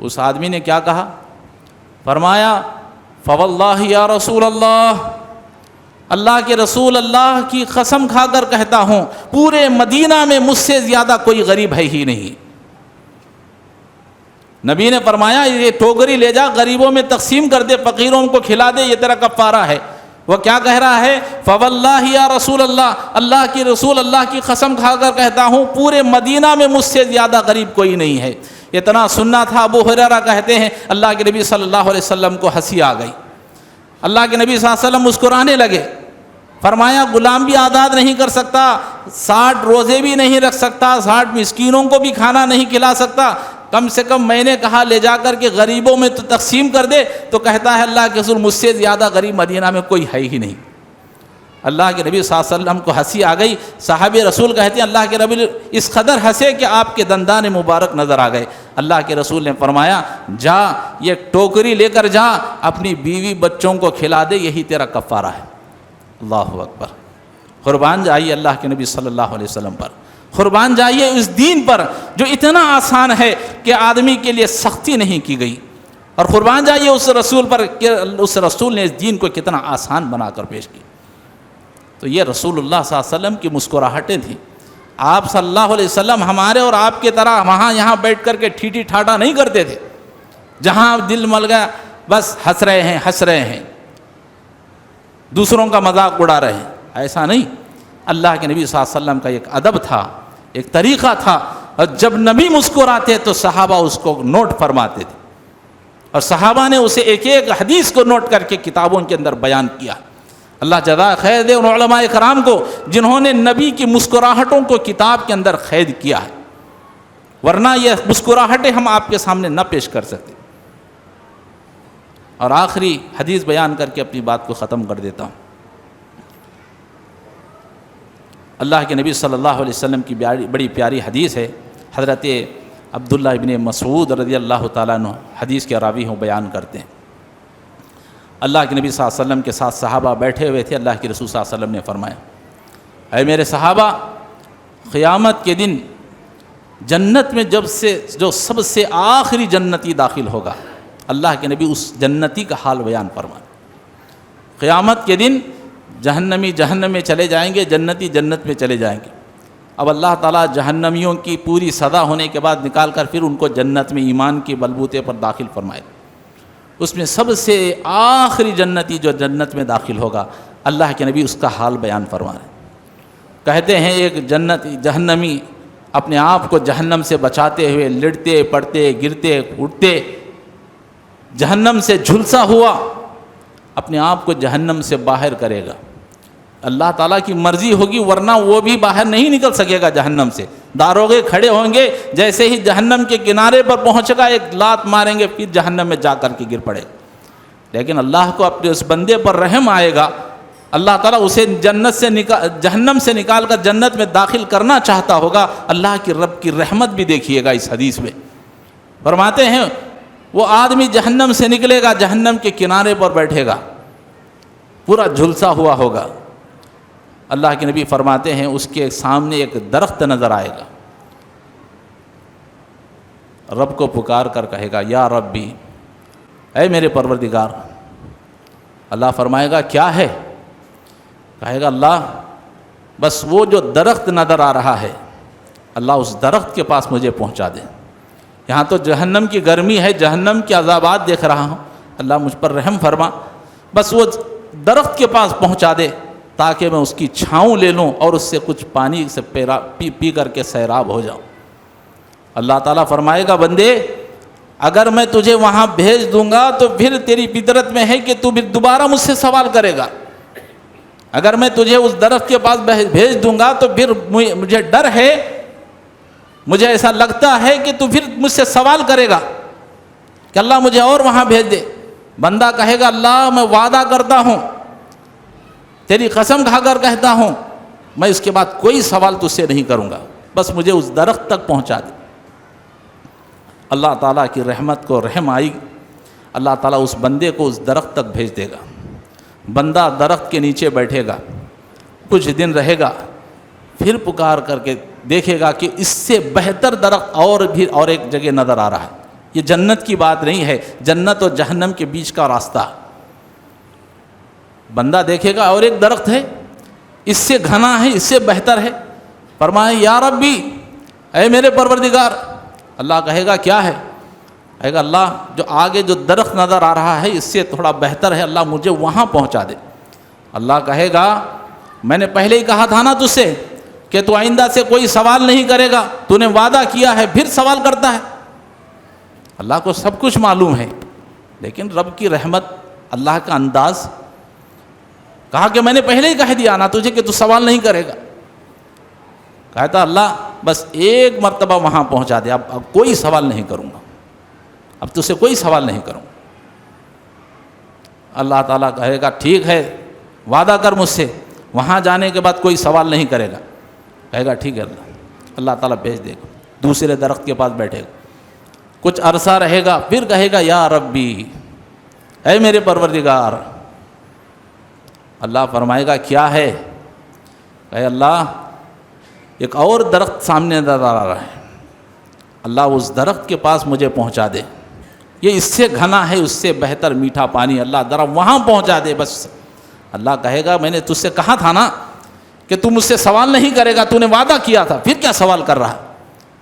اس آدمی نے کیا کہا؟ فرمایا فواللہ یا رسول اللہ، اللہ کے رسول اللہ کی قسم کھا کر کہتا ہوں پورے مدینہ میں مجھ سے زیادہ کوئی غریب ہے ہی نہیں۔ نبی نے فرمایا یہ ٹوکری لے جا، غریبوں میں تقسیم کر دے، فقیروں کو کھلا دے، یہ تیرا کفارہ ہے۔ وہ کیا کہہ رہا ہے؟ فواللہ یا رسول اللہ، اللہ کی رسول اللہ کی قسم کھا کر کہتا ہوں پورے مدینہ میں مجھ سے زیادہ غریب کوئی نہیں ہے۔ اتنا سننا تھا، ابو ہریرہ کہتے ہیں اللہ کے نبی صلی اللہ علیہ وسلم کو ہنسی آ گئی۔ اللہ کے نبی صلی اللہ علیہ وسلم مسکرانے لگے، فرمایا غلام بھی آزاد نہیں کر سکتا، 60 روزے بھی نہیں رکھ سکتا، 60 مسکینوں کو بھی کھانا نہیں کھلا سکتا، کم سے کم میں نے کہا لے جا کر کے غریبوں میں تو تقسیم کر دے، تو کہتا ہے اللہ کے رسول مجھ سے زیادہ غریب مدینہ میں کوئی ہے ہی نہیں۔ اللہ کے نبی صلی اللہ علیہ وسلم کو ہنسی آ گئی۔ صحابی رسول کہتے ہیں اللہ کے نبی اس قدر ہنسے کہ آپ کے دندان مبارک نظر آ گئے۔ اللہ کے رسول نے فرمایا جا یہ ٹوکری لے کر جا، اپنی بیوی بچوں کو کھلا دے، یہی تیرا کفارہ ہے۔ اللہ اکبر، قربان جائیے اللہ کے نبی صلی اللہ علیہ وسلم پر، قربان جائیے اس دین پر جو اتنا آسان ہے کہ آدمی کے لیے سختی نہیں کی گئی، اور قربان جائیے اس رسول پر کہ اس رسول نے اس دین کو کتنا آسان بنا کر پیش کی۔ تو یہ رسول اللہ صلی اللہ علیہ وسلم کی مسکراہٹیں تھیں۔ آپ صلی اللہ علیہ وسلم ہمارے اور آپ کے طرح وہاں یہاں بیٹھ کر کے ٹھیٹھی ٹھاٹا نہیں کرتے تھے، جہاں دل مل گیا بس ہنس رہے ہیں، دوسروں کا مذاق اڑا رہے ہیں، ایسا نہیں۔ اللہ کے نبی صلی اللہ علیہ وسلم کا ایک ادب تھا، ایک طریقہ تھا، اور جب نبی مسکراتے تو صحابہ اس کو نوٹ فرماتے تھے، اور صحابہ نے اسے ایک ایک حدیث کو نوٹ کر کے کتابوں کے اندر بیان کیا۔ اللہ جزا خیر دے ان علماء کرام کو جنہوں نے نبی کی مسکراہٹوں کو کتاب کے اندر قید کیا ہے، ورنہ یہ مسکراہٹیں ہم آپ کے سامنے نہ پیش کر سکتے۔ اور آخری حدیث بیان کر کے اپنی بات کو ختم کر دیتا ہوں۔ اللہ کے نبی صلی اللہ علیہ وسلم کی بڑی پیاری حدیث ہے، حضرت عبداللہ ابن مسعود رضی اللہ تعالیٰ عنہ حدیث کے راوی ہوں، بیان کرتے ہیں اللہ کے نبی صلی اللہ علیہ وسلم کے ساتھ صحابہ بیٹھے ہوئے تھے۔ اللہ کے رسول صلی اللہ علیہ وسلم نے فرمایا اے میرے صحابہ، قیامت کے دن جنت میں جو سب سے آخری جنتی داخل ہوگا، اللہ کے نبی اس جنتی کا حال بیان فرمائے۔ قیامت کے دن جہنمی جہنم میں چلے جائیں گے، جنتی جنت میں چلے جائیں گے۔ اب اللہ تعالیٰ جہنمیوں کی پوری سزا ہونے کے بعد نکال کر پھر ان کو جنت میں ایمان کے بلبوتے پر داخل فرمائے۔ اس میں سب سے آخری جنتی جو جنت میں داخل ہوگا، اللہ کے نبی اس کا حال بیان فرما رہے ہیں۔ کہتے ہیں ایک جہنمی اپنے آپ کو جہنم سے بچاتے ہوئے لڑتے پڑتے گرتے اٹھتے جہنم سے جھلسا ہوا اپنے آپ کو جہنم سے باہر کرے گا. اللہ تعالیٰ کی مرضی ہوگی ورنہ وہ بھی باہر نہیں نکل سکے گا جہنم سے. داروغے کھڑے ہوں گے, جیسے ہی جہنم کے کنارے پر پہنچے گا ایک لات ماریں گے, پھر جہنم میں جا کر کے گر پڑے گا. لیکن اللہ کو اپنے اس بندے پر رحم آئے گا, اللہ تعالیٰ اسے جہنم سے نکال کر جنت میں داخل کرنا چاہتا ہوگا. اللہ کی رب کی رحمت بھی دیکھیے گا اس حدیث میں. فرماتے ہیں وہ آدمی جہنم سے نکلے گا, جہنم کے کنارے پر بیٹھے گا, پورا جھلسا ہوا ہوگا. اللہ کے نبی فرماتے ہیں اس کے سامنے ایک درخت نظر آئے گا. رب کو پکار کر کہے گا یا ربی, اے میرے پروردگار. اللہ فرمائے گا کیا ہے؟ کہے گا اللہ بس وہ جو درخت نظر آ رہا ہے, اللہ اس درخت کے پاس مجھے پہنچا دے. یہاں تو جہنم کی گرمی ہے, جہنم کے عذابات دیکھ رہا ہوں, اللہ مجھ پر رحم فرما, بس وہ درخت کے پاس پہنچا دے تاکہ میں اس کی چھاؤں لے لوں اور اس سے کچھ پانی سے پی کر کے سیراب ہو جاؤں. اللہ تعالیٰ فرمائے گا بندے اگر میں تجھے وہاں بھیج دوں گا تو پھر تیری فطرت میں ہے کہ تو پھر دوبارہ مجھ سے سوال کرے گا. اگر میں تجھے اس درخت کے پاس بھیج دوں گا تو پھر مجھے ڈر ہے, مجھے ایسا لگتا ہے کہ تو پھر مجھ سے سوال کرے گا کہ اللہ مجھے اور وہاں بھیج دے. بندہ کہے گا اللہ میں وعدہ کرتا ہوں, تیری قسم کھا کر کہتا ہوں, میں اس کے بعد کوئی سوال تجھ سے نہیں کروں گا, بس مجھے اس درخت تک پہنچا دے. اللہ تعالیٰ کی رحمت کو رحم آئی, اللہ تعالیٰ اس بندے کو اس درخت تک بھیج دے گا. بندہ درخت کے نیچے بیٹھے گا, کچھ دن رہے گا, پھر پکار کر کے دیکھے گا کہ اس سے بہتر درخت اور ایک جگہ نظر آ رہا ہے. یہ جنت کی بات نہیں ہے, جنت اور جہنم کے بیچ کا راستہ. بندہ دیکھے گا اور ایک درخت ہے, اس سے گھنا ہے, اس سے بہتر ہے. فرمائے یا ربی, اے میرے پروردگار. اللہ کہے گا کیا ہے؟ کہے گا اللہ جو آگے جو درخت نظر آ رہا ہے اس سے تھوڑا بہتر ہے, اللہ مجھے وہاں پہنچا دے. اللہ کہے گا میں نے پہلے ہی کہا تھا نا تجھ سے کہ تو آئندہ سے کوئی سوال نہیں کرے گا, تو نے وعدہ کیا ہے پھر سوال کرتا ہے. اللہ کو سب کچھ معلوم ہے, لیکن رب کی رحمت, اللہ کا انداز. کہا کہ میں نے پہلے ہی کہہ دیا نا تجھے کہ تو سوال نہیں کرے گا. کہتا اللہ بس ایک مرتبہ وہاں پہنچا دے, اب کوئی سوال نہیں کروں گا, اب تجھ سے کوئی سوال نہیں کروں. اللہ تعالیٰ کہے گا ٹھیک ہے وعدہ کر مجھ سے, وہاں جانے کے بعد کوئی سوال نہیں کرے گا. کہے گا ٹھیک ہے اللہ تعالیٰ بھیج دے گا. دوسرے درخت کے پاس بیٹھے گا, کچھ عرصہ رہے گا, پھر کہے گا یا ربی, اے میرے پروردگار. اللہ فرمائے گا کیا ہے؟ کہے اللہ ایک اور درخت سامنے نظر آ رہا ہے, اللہ اس درخت کے پاس مجھے پہنچا دے, یہ اس سے گھنا ہے, اس سے بہتر میٹھا پانی, اللہ ذرا وہاں پہنچا دے بس. اللہ کہے گا میں نے تجھ سے کہا تھا نا کہ تو مجھ سے سوال نہیں کرے گا, تو نے وعدہ کیا تھا, پھر کیا سوال کر رہا.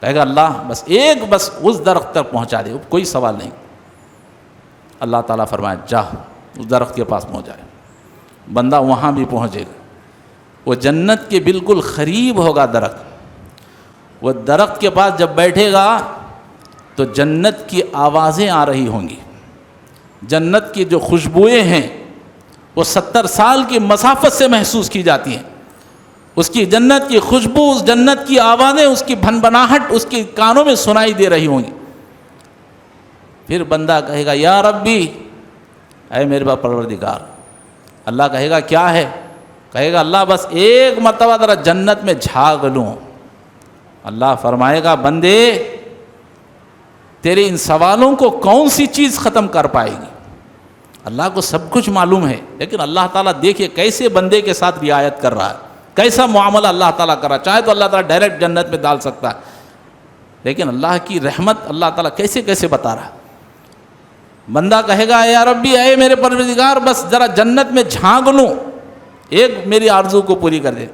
کہے گا اللہ بس اس درخت تک پہنچا دے, کوئی سوال نہیں. اللہ تعالیٰ فرمائے جا اس درخت کے پاس پہنچ جائے. بندہ وہاں بھی پہنچے گا, وہ جنت کے بالکل قریب ہوگا درخت. وہ درخت کے پاس جب بیٹھے گا تو جنت کی آوازیں آ رہی ہوں گی, جنت کی جو خوشبوئیں ہیں وہ 70 سال کی مسافت سے محسوس کی جاتی ہیں. اس کی جنت کی خوشبو, اس جنت کی آوازیں, اس کی بھنبھناہٹ اس کے کانوں میں سنائی دے رہی ہوں گی. پھر بندہ کہے گا یا ربی, اے میرے پروردگار. اللہ کہے گا کیا ہے؟ کہے گا اللہ بس ایک مرتبہ ذرا جنت میں جھانک لوں. اللہ فرمائے گا بندے تیرے ان سوالوں کو کون سی چیز ختم کر پائے گی؟ اللہ کو سب کچھ معلوم ہے, لیکن اللہ تعالیٰ دیکھیے کیسے بندے کے ساتھ رعایت کر رہا ہے, کیسا معاملہ اللہ تعالیٰ کر رہا ہے. چاہے تو اللہ تعالیٰ ڈائریکٹ جنت میں ڈال سکتا ہے, لیکن اللہ کی رحمت اللہ تعالیٰ کیسے کیسے بتا رہا ہے. بندہ کہے گا یا ربی, اے میرے پروردگار بس ذرا جنت میں جھانک لوں, ایک میری آرزو کو پوری کر دے.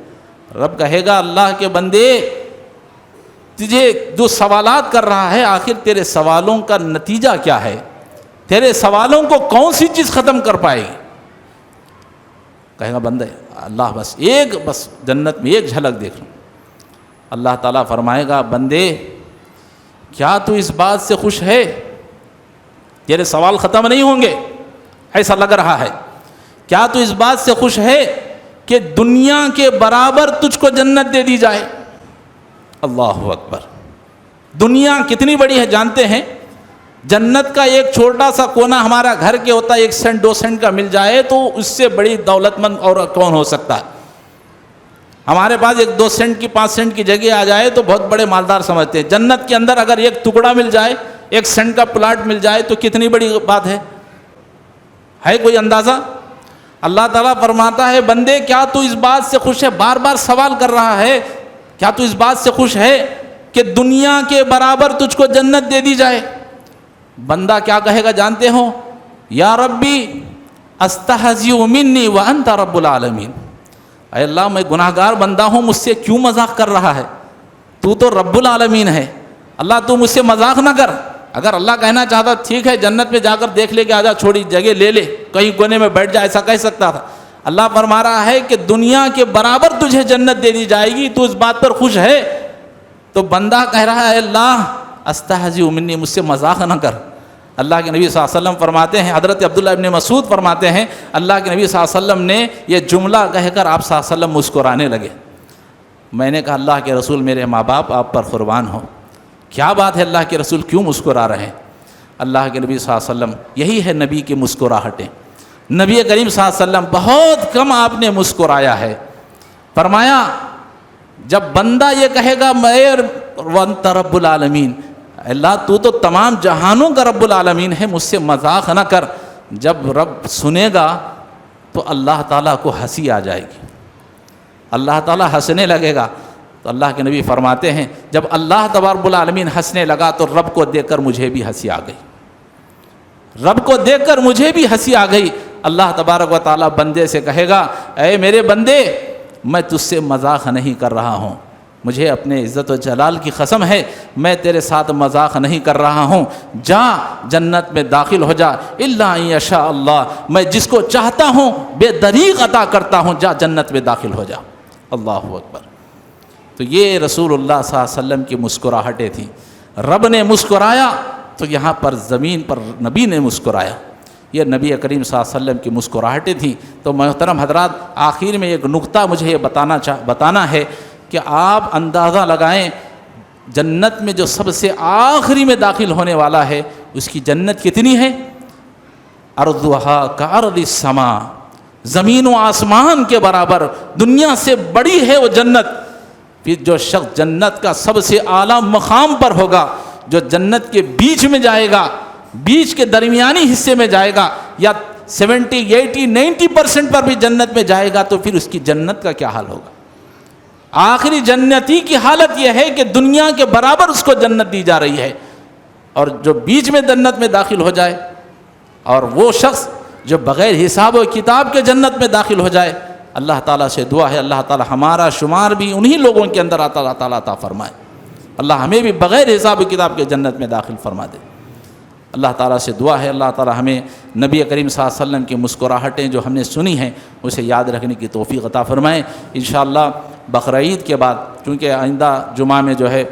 رب کہے گا اللہ کے بندے تجھے جو سوالات کر رہا ہے آخر تیرے سوالوں کا نتیجہ کیا ہے؟ تیرے سوالوں کو کون سی چیز ختم کر پائے گی؟ کہے گا بندے اللہ بس جنت میں ایک جھلک دیکھ لوں. اللہ تعالیٰ فرمائے گا بندے کیا تو اس بات سے خوش ہے؟ تیرے سوال ختم نہیں ہوں گے، ایسا لگ رہا ہے. کیا تو اس بات سے خوش ہے کہ دنیا کے برابر تجھ کو جنت دے دی جائے؟ اللہ اکبر. دنیا کتنی بڑی ہے جانتے ہیں؟ جنت کا ایک چھوٹا سا کونا ہمارا گھر کے ہوتا ہے، 1 سینٹ 2 سینٹ کا مل جائے تو اس سے بڑی دولت مند اور کون ہو سکتا ہے؟ ہمارے پاس 1 2 سینٹ کی 5 سینٹ کی جگہ آ جائے تو بہت بڑے مالدار سمجھتے ہیں. جنت کے اندر اگر ایک ٹکڑا مل جائے، 1 سینٹ کا پلاٹ مل جائے تو کتنی بڑی بات ہے کوئی اندازہ؟ اللہ تعالیٰ فرماتا ہے بندے کیا تو اس بات سے خوش ہے؟ بار بار سوال کر رہا ہے، کیا تو اس بات سے خوش ہے کہ دنیا کے برابر تجھ کو جنت دے دی جائے؟ بندہ کیا کہے گا جانتے ہو؟ یا ربی استہزئ منی وانت رب العالمین. اے اللہ میں گناہ گار بندہ ہوں، مجھ سے کیوں مذاق کر رہا ہے؟ تو تو رب العالمین ہے. اللہ تو مجھ سے مذاق نہ کر. اگر اللہ کہنا چاہتا ٹھیک ہے جنت میں جا کر دیکھ لے کے آجا، چھوڑی جگہ لے لے، کہیں کونے میں بیٹھ جا، ایسا کہہ سکتا تھا. اللہ فرما رہا ہے کہ دنیا کے برابر تجھے جنت دے دی جائے گی، تو اس بات پر خوش ہے؟ تو بندہ کہہ رہا ہے اللہ استہزئ منی، مجھ سے مذاق نہ کر. اللہ کے نبی صلی اللہ علیہ وسلم فرماتے ہیں، حضرت عبداللہ ابن مسعود فرماتے ہیں اللہ کے نبی صلی اللہ علیہ وسلم نے یہ جملہ کہہ کر آپ صلی اللہ علیہ وسلم مسکرانے لگے. میں نے کہا اللہ کے رسول میرے ماں باپ آپ پر قربان ہو، کیا بات ہے اللہ کے رسول کیوں مسکرا رہے ہیں؟ اللہ کے نبی صلی اللہ علیہ وسلم یہی ہے نبی کی مسکراہٹیں. نبی کریم صلی اللہ علیہ وسلم بہت کم آپ نے مسکرایا ہے. فرمایا جب بندہ یہ کہے گا میں وانت رب العالمین، اللہ تو تو تمام جہانوں کا رب العالمین ہے، مجھ سے مذاق نہ کر. جب رب سنے گا تو اللہ تعالیٰ کو ہنسی آ جائے گی، اللہ تعالیٰ ہنسنے لگے گا. تو اللہ کے نبی فرماتے ہیں جب اللہ تبارک العالمین ہنسنے لگا تو رب کو دیکھ کر مجھے بھی ہنسی آ گئی، رب کو دیکھ کر مجھے بھی ہنسی آ گئی. اللہ تبارک و تعالیٰ بندے سے کہے گا اے میرے بندے میں تجھ سے مذاق نہیں کر رہا ہوں، مجھے اپنے عزت و جلال کی قسم ہے میں تیرے ساتھ مذاق نہیں کر رہا ہوں. جا جنت میں داخل ہو جا، الا ان یشاء اللہ، میں جس کو چاہتا ہوں بے دریغ عطا کرتا ہوں، جا جنت میں داخل ہو جا. اللہ اکبر. تو یہ رسول اللہ صلی اللہ علیہ وسلم کی مسکراہٹیں تھیں. رب نے مسکرایا تو یہاں پر زمین پر نبی نے مسکرایا. یہ نبی کریم صلی اللہ علیہ وسلم کی مسکراہٹیں تھیں. تو محترم حضرات آخر میں ایک نقطہ مجھے یہ بتانا ہے کہ آپ اندازہ لگائیں جنت میں جو سب سے آخری میں داخل ہونے والا ہے اس کی جنت کتنی ہے؟ ارضھا کارض السماء، زمین و آسمان کے برابر، دنیا سے بڑی ہے وہ جنت. پھر جو شخص جنت کا سب سے اعلیٰ مقام پر ہوگا، جو جنت کے بیچ میں جائے گا، بیچ کے درمیانی حصے میں جائے گا، یا 70 80 90% پر بھی جنت میں جائے گا، تو پھر اس کی جنت کا کیا حال ہوگا؟ آخری جنتی کی حالت یہ ہے کہ دنیا کے برابر اس کو جنت دی جا رہی ہے. اور جو بیچ میں جنت میں داخل ہو جائے، اور وہ شخص جو بغیر حساب و کتاب کے جنت میں داخل ہو جائے، اللہ تعالیٰ سے دعا ہے اللہ تعالیٰ ہمارا شمار بھی انہی لوگوں کے اندر اللہ تعالیٰ عطا فرمائے. اللہ ہمیں بھی بغیر حساب و کتاب کے جنت میں داخل فرما دے. اللہ تعالیٰ سے دعا ہے اللہ تعالیٰ ہمیں نبی کریم صلی اللہ علیہ وسلم کی مسکراہٹیں جو ہم نے سنی ہیں اسے یاد رکھنے کی توفیق عطا فرمائے. انشاءاللہ بقرعید کے بعد، چونکہ آئندہ جمعہ میں جو ہے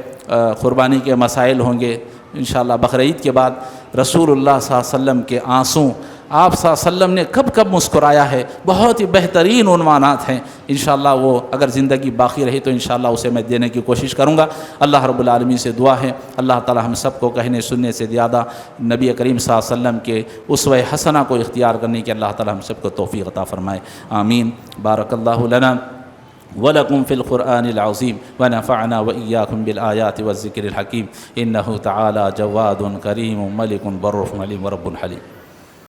قربانی کے مسائل ہوں گے، انشاءاللہ بقرعید کے بعد رسول اللہ صلی اللہ علیہ وسلم کے آنسوں، آپ صلی اللہ علیہ وسلم نے کب کب مسکرایا ہے، بہت ہی بہترین عنوانات ہیں. انشاءاللہ وہ اگر زندگی باقی رہی تو انشاءاللہ اسے میں دینے کی کوشش کروں گا. اللہ رب العالمین سے دعا ہے اللہ تعالی ہم سب کو کہنے سننے سے زیادہ نبی کریم صلی اللہ علیہ وسلم کے اسوہ حسنہ کو اختیار کرنے کی اللہ تعالی ہم سب کو توفیق عطا فرمائے. آمین. بارک اللہ لنا وَلَكُمْ فِي الْقُرْآنِ الْعَظِيمِ وَنَفَعْنَا وَإِيَّاكُمْ بِالْآيَاتِ وَالذِّكْرِ الْحَكِيمِ إِنَّهُ تَعَالَى جَوَادٌ كَرِيمٌ مَلِكٌ بَرٌّ عَلِيمٌ وَرَبٌّ حَلِيمٌ.